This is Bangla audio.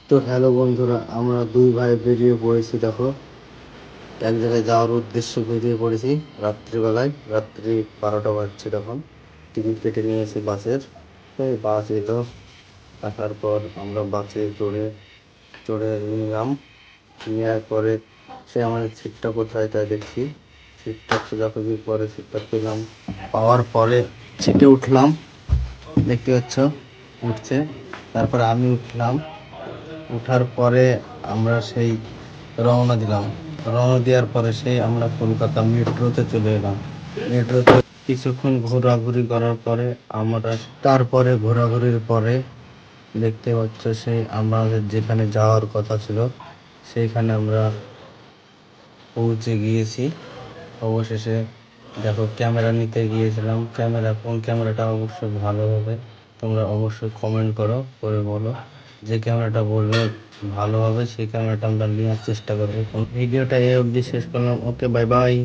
তো হ্যালো বন্ধুরা, আমরা দুই ভাই বেরিয়ে পড়েছি। দেখো, এক জায়গায় যাওয়ার উদ্দেশ্যে বেরিয়ে পড়েছি রাত্রিবেলায়। রাত্রি 12টা বাজছে তখন। টিকিট কেটে নিয়েছি বাসের। এই বাস এলো, আসার পর আমরা বাসে চড়ে চড়ে নিলাম। নেওয়ার পরে সে আমাদের সিটটা কোথায় তাই দেখছি। সিটটা খোঁজাখুঁজি পরে সিটটা পেলাম। পাওয়ার পরে সিটে উঠলাম, দেখতে পাচ্ছ উঠছে। তারপরে আমি উঠলাম। ওঠার পরে আমরা সেই রওনা দিলাম। রওনা দেওয়ার পরে সেই আমরা কলকাতা মেট্রোতে চলে এলাম। মেট্রোতে কিছুক্ষণ ঘোরাঘুরি করার পরে আমরা তারপরে ঘোরাঘুরির পরে দেখতে পাচ্ছ সেই আমাদের যেখানে যাওয়ার কথা ছিল সেইখানে আমরা পৌঁছে গিয়েছি। অবশেষে দেখো, ক্যামেরা নিতে গিয়েছিলাম। কোন ক্যামেরাটা অবশ্যই ভালো হবে তোমরা অবশ্যই কমেন্ট করো, করে বলো যে ক্যামেরাটা বললে ভালো হবে সেই ক্যামেরাটা আমরা নেওয়ার চেষ্টা করবো। ভিডিওটা এই অবধি শেষ করলাম। ওকে, বাই বাই।